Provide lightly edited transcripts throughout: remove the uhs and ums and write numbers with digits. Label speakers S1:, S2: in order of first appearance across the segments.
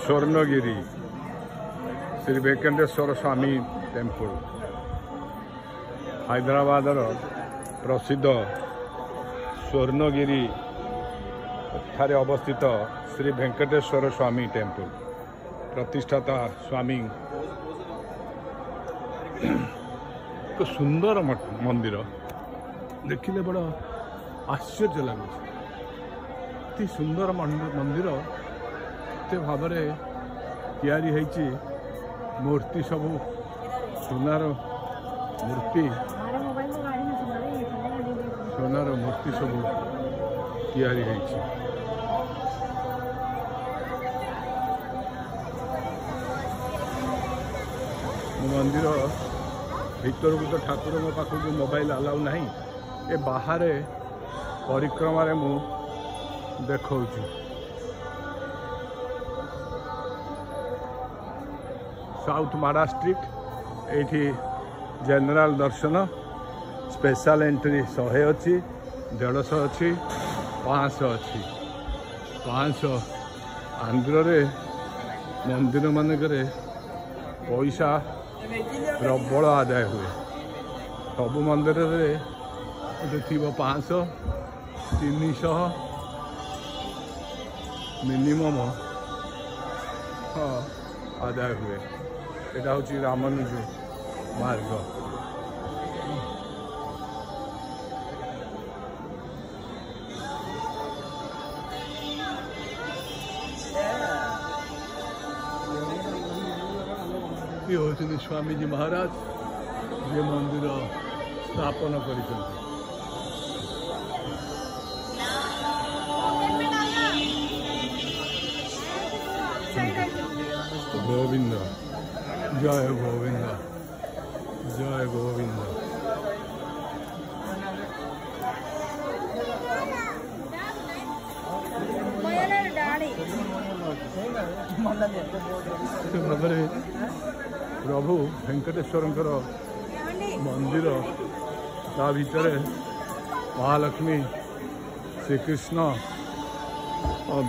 S1: स्वर्णगिरी श्री वेंकटेश्वर स्वामी temple Hyderabad प्रसिद्ध स्वर्णगिरी ठारे अवस्थित श्री वेंकटेश्वर स्वामी टेम्पल प्रतिष्ठाता स्वामी एक सुंदर मंदिर देखिले बड़ा आश्चर्य लगुच अति सुंदर मंदिर एते भाव तैयारी होइछि मूर्ति सबू सोनार मूर्ति सबू तैयारी होइछि मंदिर भीतर को तो ठाकुर मो पाखु मोबाइल अलाउ नहीं ए बाहर परिक्रमा रे मु देखौछु साउथ माड़ा स्ट्रीट एठी जनरल दर्शन स्पेशल एंट्री 100 अच्छी 150 अच्छी 500 अच्छी 500 आंध्र रे मंदिर मानक पैसा प्रबल आदाय हुए सब मंदिर रे थी 500 300 मिनिमम आदाय हुए एटा हूँ रामानुज मार्ग ये होती स्वामीजी महाराज ये मंदिर स्थापन कर गोविंद जय गोविंद जय गोविंद भाव प्रभु वेंकटेश्वर मंदिर ता भीतर महालक्ष्मी श्रीकृष्ण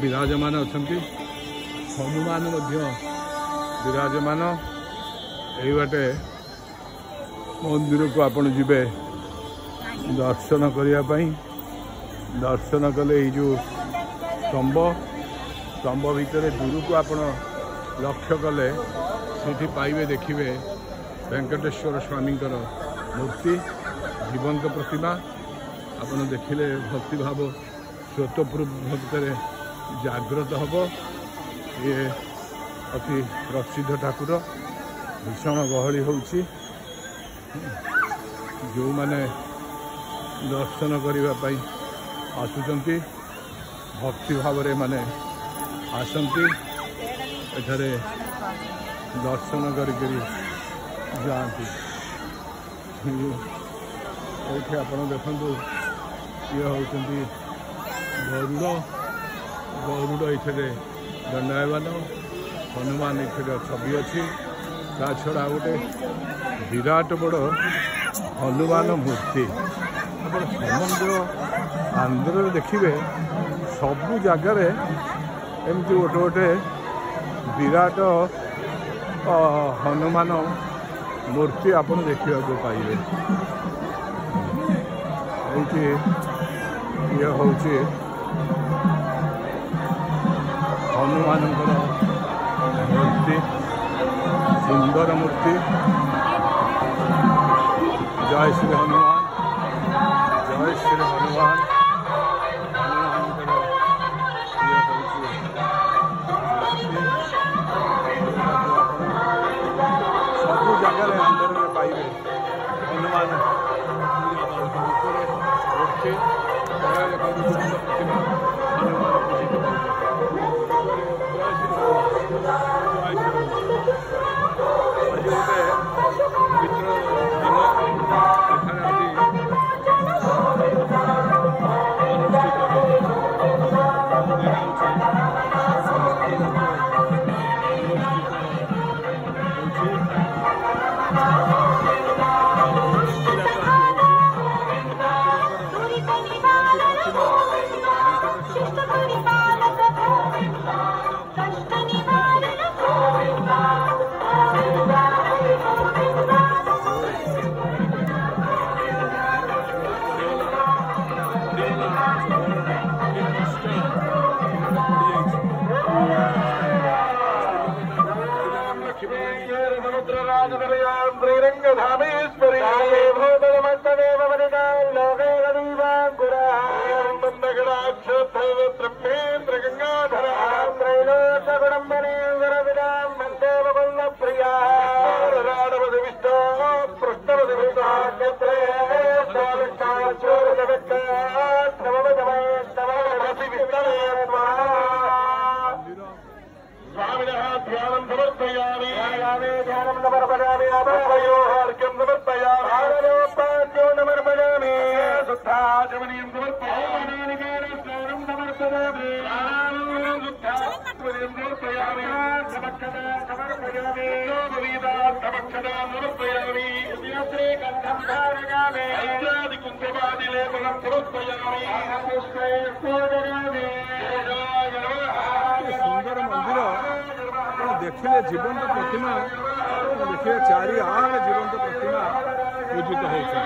S1: विराजमान अच्छा हनुमान विराजमान यही बाटे मंदिर को आपण जीवे दर्शन करने दर्शन कले जो स्तंभ भितर दूर को आपण लक्ष्य कले सेठी पाइबे देखिए वेंकटेश्वर स्वामी मूर्ति जीवंत प्रतिमा आपण देखिले भक्तिभाव स्वतःपूर्व जागृत हम ये अति प्रसिद्ध ठाकुर भीषण गहली होउछि जो माने दर्शन करने आसुचंती भक्ति भाव माने आसंती एठारे दर्शन करके जाती ये आप देखु ये होती गरुड़ ये दंडायमान हनुमान ये छवि अच्छी ता छड़ा गोटे विराट बड़ हनुमान मूर्ति आप समुद्र आंध्र देखिए सबू जगार एमती गोटे गोटे विराट हनुमान मूर्ति आप देखा पाइबे ये हूँ हनुमान मूर्ति सुंदर मूर्ति जय श्री हनुमान जय श्री हनुमान सब जगह आंदोलन में पाइबे हनुमान आज गोटे
S2: धामेश्वरी भूतमस्तदेव ब्रह्मेन्द्र गंगाधर त्रैलोकगुणम्बरेन्द्र विदां वन्दे वल्लभप्रिया राडवधि विष्णो पृष्ठवधि विष्णो स्वामिनः ध्यानं समर्पयामि ध्यानं समर्पयामि अभयोर्घ्यं समर्पयामि आदरोपाद्यो समर्पयामि शुद्धाचमनीयं समर्पयामि स्नानं समर्पयामि शुद्धाचमनीयं समर्पयामि समक्षता समर्पयामि समक्षता समर्पयामि श्रीगन्धं धारयामि इत्यादिकुङ्कुमादिलेपनं समर्पयामि पुष्पे पूजयामि।
S1: सुंदर मंदिर देखिले जीवंत प्रतिमा देखिए चारिआडे जीवंत प्रतिमा पूजित होती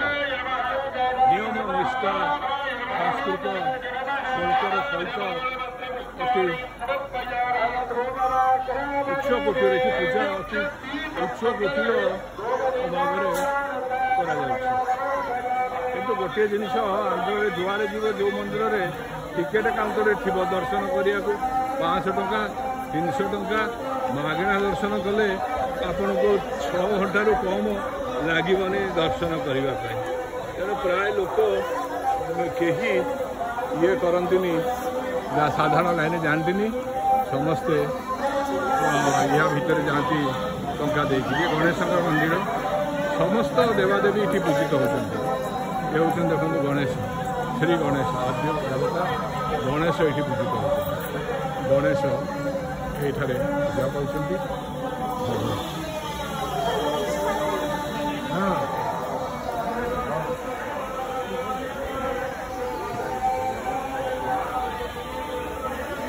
S1: नियम निष्ठा संस्कृत शुल्कर सहित अति उच्च कोटीर पूजा अति उच्च कोटीर भाव किंतु गोटे जिनस आंध्र जुआरे जीव जो मंदिर में टिकेट काउंटर थी दर्शन करने को 500 टंका 300 टंका मागणा दर्शन कले आपण को 6 घंटार कम लगे दर्शन करने तेणु प्राय लोक कहीं ये करती साधारण लाइन जाती समस्ते या भितर जाती टंका देखिए गणेश मंदिर समस्त देवादेवी ये पूजित होती ये हूँ देखो गणेश श्री गणेश आद्य देवता गणेश ये पूजित होती गणेश ये पूजा पाती हाँ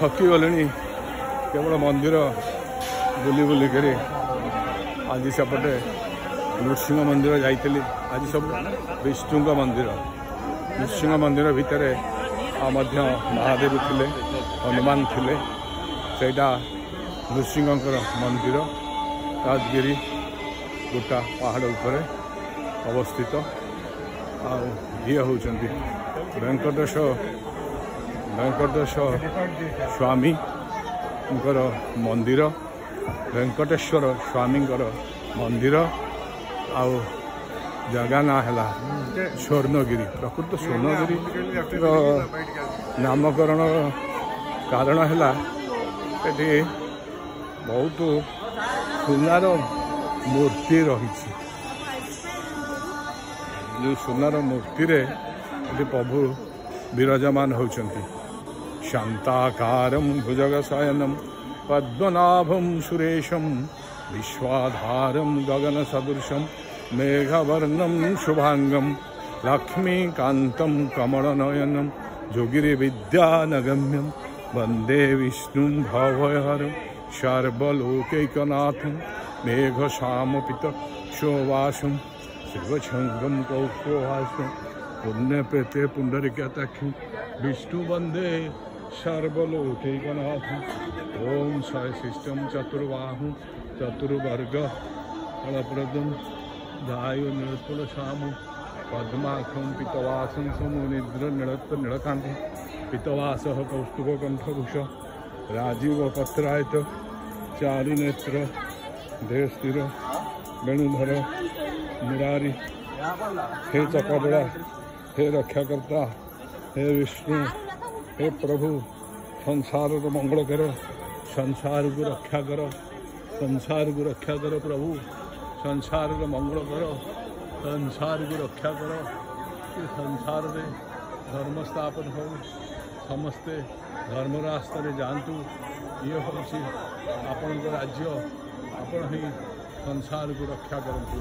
S1: थकी गले केवल मंदिर बुली बुलिक आज सेपटे नृसिंह मंदिर जाइली आज सब विष्णु मंदिर नृसिंह मंदिर भितर महादेव थे हनुमान थे सेटा नृसिंह मंदिर राजगिरी गोटा पहाड़ उपर अवस्थित ये हूँ वेंकटेश स्वामी मंदिर वेंकटेश्वर स्वामी मंदिर आउ जगह ना है स्वर्णगिरी प्रकृत स्वर्णगिरी नामकरण कारण है बहुत सुनार मूर्ति रही जो सुनार मूर्ति रे प्रभु विराजमान होचंती शांताकारं भुजगशयनं पद्मनाभं सुरेशं विश्वाधारं गगनसदृशं मेघवर्णं शुभांगं लक्ष्मीकान्तं कमलनयनं योगिरिविद्यानगम्यं वन्दे विष्णुं भवहरं सर्वलोकैकनाथं मेघश्यामपित शोभासं शिवशङ्गं कौशोहासं पुण्यपेते पुंडरीकाक्षी विष्णु वंदे सर्वलोकैकनाथ ओं सशिष्टम चतुर्बाहु चतुर्वर्ग फलप्रदम दायु निरतुल श्याम पद्माखम पितवासं समुनिद्र निरत्त नीलकांति पितवास कौस्तुभकंठभूष राजीव पत्रायत चारुनेत्र देहस्थिर वेणुधर मुरारी हे चकबड़ा हे रक्षाकर्ता हे विष्णु हे प्रभु संसार मंगल कर संसार को रक्षा कर संसार को रक्षा कर प्रभु संसार को मंगल कर संसार को रक्षा कर संसार में धर्म स्थापन हो समस्ते धर्म रास्ता जातु ये हूँ आपण राज्य आपण ही संसार को रक्षा करतु।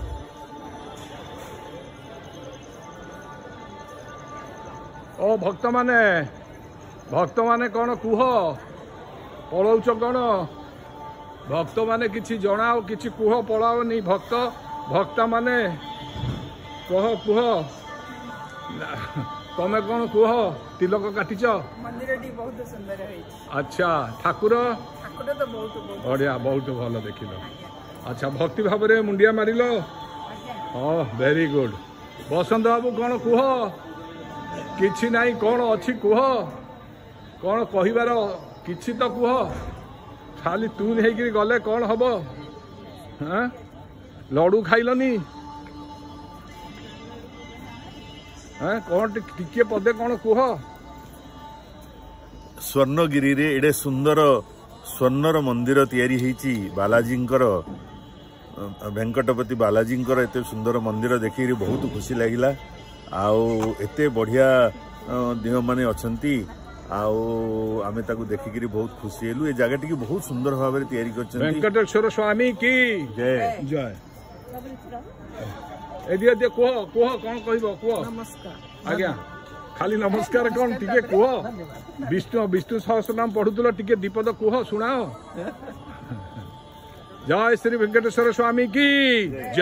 S1: ओ भक्त माने कौन कुह पलाउच कौन भक्त माने किछि जनाओ किछि कुह पलाओ नहीं भक्त माने कह कुह तमे कौन कुह तिलक काटिच
S3: मंदिर बहुत सुंदर है।
S1: अच्छा ठाकुर
S3: तो बहुत
S1: बढ़िया बहुत भल देख अच्छा भक्ति भाव में मुंडिया मारिल हाँ वेरी गुड बसंत बाबू कौन कुह किछि नहीं कौन अच्छी कुह कौन कहबार किछि तो कुह खाली तू नहीं गले कौन हम हाँ लडू खाइलनी हाँ कौन टिके पदे कौन कुह
S4: स्वर्णगिरी रे एडे सुंदर स्वर्णर मंदिर तैयारी होईची बालाजींकर वेंकटपति बालाजींकर एते सुंदर मंदिर देखि बहुत खुशी लागिला आउ एते बढ़िया देह माने अछंती आउ आमे ताकू देखिकरी बहुत खुशी हेलु ए जगह टी बहुत सुंदर भाव में तैयारी करछन
S1: वेंकटेश्वर स्वामी की
S4: जय
S1: जय ए दिया दे कुह कुह कौन कहबो कुह
S3: नमस्कार
S1: आज्ञा खाली नमस्कार कौन टिके कुह विष्णु विष्णु सहस्र नाम पढ़ुल टिके दीपद कुह सुनाओ जय श्री वेंकटेश्वर स्वामी की जय